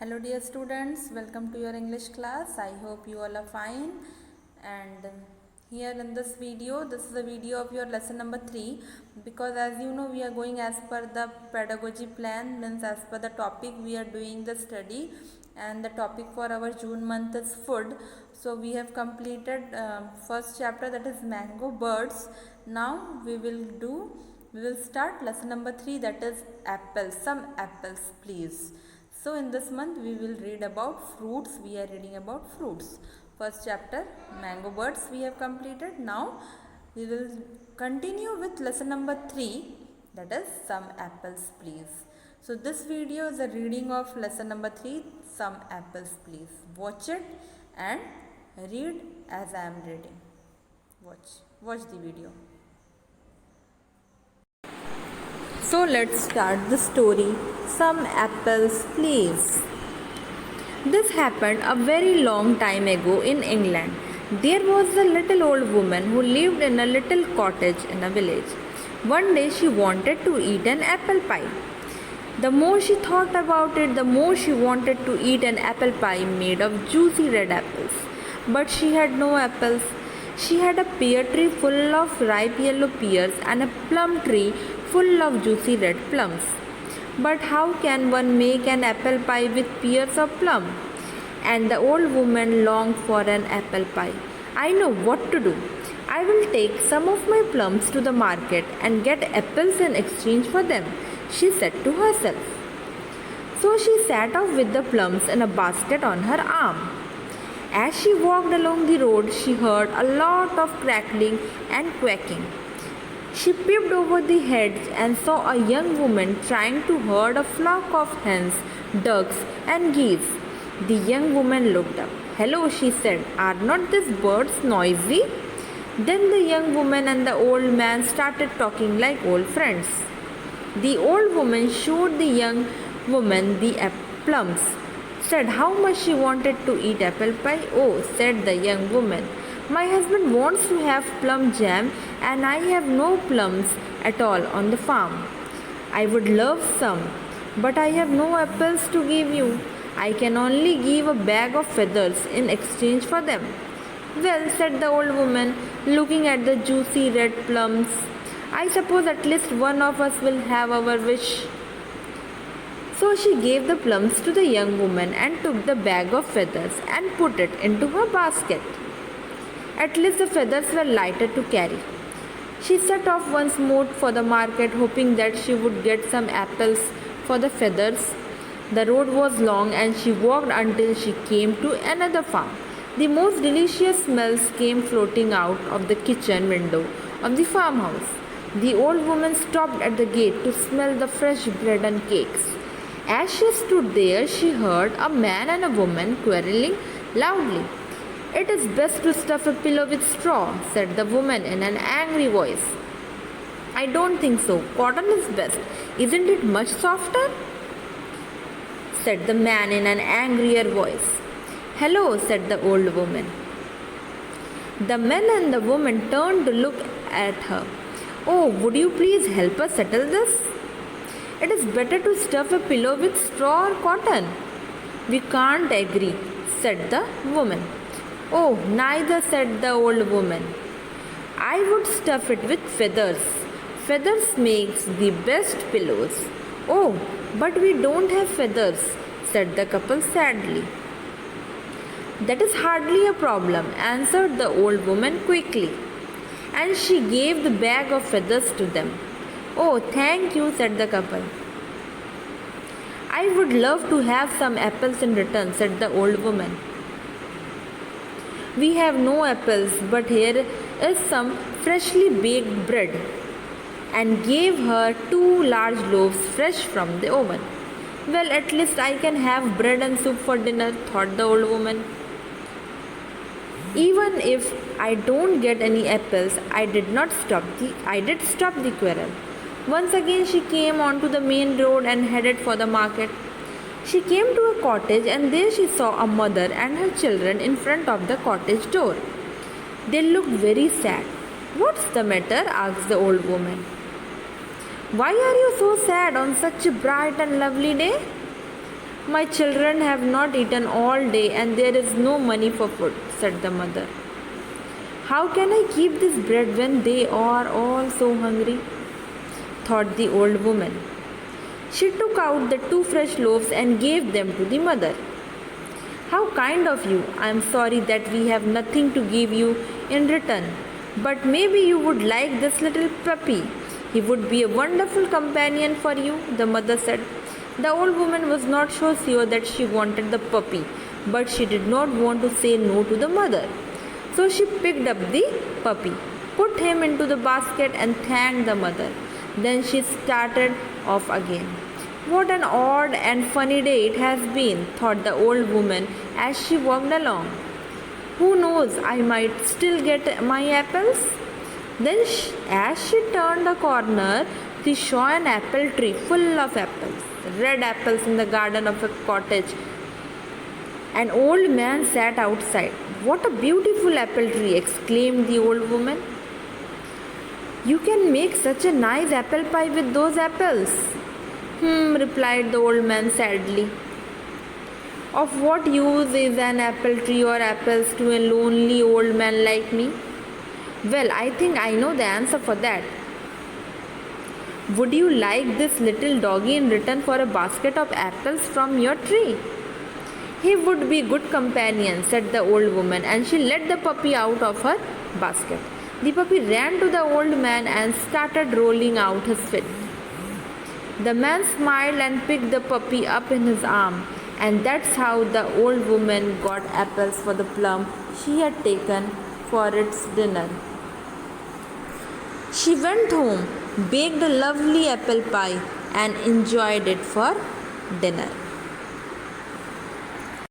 Hello dear students, welcome to your English class. I hope you all are fine. And here in this video, this is a video of your lesson number 3, because as you know we are going as per the pedagogy plan, means as per the topic we are doing the study, and the topic for our June month is food. So we have completed first chapter, that is mango birds. Now we will start lesson number 3, that is apples. Some apples please. So in this month we will read about fruits. We are reading about fruits. First chapter mango birds we have completed. Now we will continue with lesson number 3, that is some apples please. So this video is a reading of lesson number 3, some apples please. Watch it and read as I am reading. Watch the video. So let's start the story. Some apples please. This happened a very long time ago in England. There was a little old woman who lived in a little cottage in a village. One day she wanted to eat an apple pie. The more she thought about it, the more she wanted to eat an apple pie made of juicy red apples. But she had no apples. She had a pear tree full of ripe yellow pears and a plum tree full of juicy red plums. But how can one make an apple pie with pears or plum? And the old woman longed for an apple pie. I know what to do. I will take some of my plums to the market and get apples in exchange for them, she said to herself. So she set off with the plums in a basket on her arm. As she walked along the road, she heard a lot of crackling and quacking. She peeped over the hedge and saw a young woman trying to herd a flock of hens, ducks, and geese. The young woman looked up. "Hello," she said, "are not these birds noisy?" Then the young woman and the old man started talking like old friends. The old woman showed the young woman the plums, said how much she wanted to eat apple pie. "Oh," said the young woman, "my husband wants to have plum jam and I have no plums at all on the farm. I would love some, but I have no apples to give you. I can only give a bag of feathers in exchange for them." "Well," said the old woman, looking at the juicy red plums, "I suppose at least one of us will have our wish." So she gave the plums to the young woman and took the bag of feathers and put it into her basket. At least the feathers were lighter to carry. She set off once more for the market, hoping that she would get some apples for the feathers. The road was long and she walked until she came to another farm. The most delicious smells came floating out of the kitchen window of the farmhouse. The old woman stopped at the gate to smell the fresh bread and cakes. As she stood there, she heard a man and a woman quarreling loudly. "It is best to stuff a pillow with straw," said the woman in an angry voice. "I don't think so. Cotton is best. Isn't it much softer?" said the man in an angrier voice. "Hello," said the old woman. The man and the woman turned to look at her. "Oh, would you please help us settle this? It is better to stuff a pillow with straw or cotton." "We can't agree," said the woman. "Oh, neither," said the old woman. "I would stuff it with feathers. Feathers makes the best pillows." "Oh, but we don't have feathers," said the couple sadly. "That is hardly a problem," answered the old woman quickly, and she gave the bag of feathers to them. "Oh, thank you," said the couple. "I would love to have some apples in return," said the old woman. "We have no apples, but here is some freshly baked bread," and gave her 2 large loaves fresh from the oven. "Well, at least I can have bread and soup for dinner," thought the old woman. "Even if I don't get any apples, I did stop the quarrel." Once again she came onto the main road and headed for the market. She came to a cottage and there she saw a mother and her children in front of the cottage door. They looked very sad. "What's the matter?" asked the old woman. "Why are you so sad on such a bright and lovely day?" My children have not eaten all day and there is no money for food, said the mother. How can I keep this bread when they are all so hungry? Thought the old woman. She took out the 2 fresh loaves and gave them to the mother. How kind of you! I am sorry that we have nothing to give you in return. But maybe you would like this little puppy. He would be a wonderful companion for you, the mother said. The old woman was not so sure that she wanted the puppy, but she did not want to say no to the mother. So she picked up the puppy, put him into the basket, and thanked the mother. Then she started off again. What an odd and funny day it has been, thought the old woman as she walked along. Who knows, I might still get my apples. Then, as she turned a corner, she saw an apple tree full of apples, red apples in the garden of a cottage. An old man sat outside. What a beautiful apple tree, exclaimed the old woman. You can make such a nice apple pie with those apples. Replied the old man sadly. Of what use is an apple tree or apples to a lonely old man like me? Well, I think I know the answer for that. Would you like this little doggy in return for a basket of apples from your tree? He would be good companion, said the old woman, and she let the puppy out of her basket. The puppy ran to the old man and started rolling out his feet. The man smiled and picked the puppy up in his arm, and that's how the old woman got apples for the plum she had taken for its dinner. She went home, baked a lovely apple pie, and enjoyed it for dinner.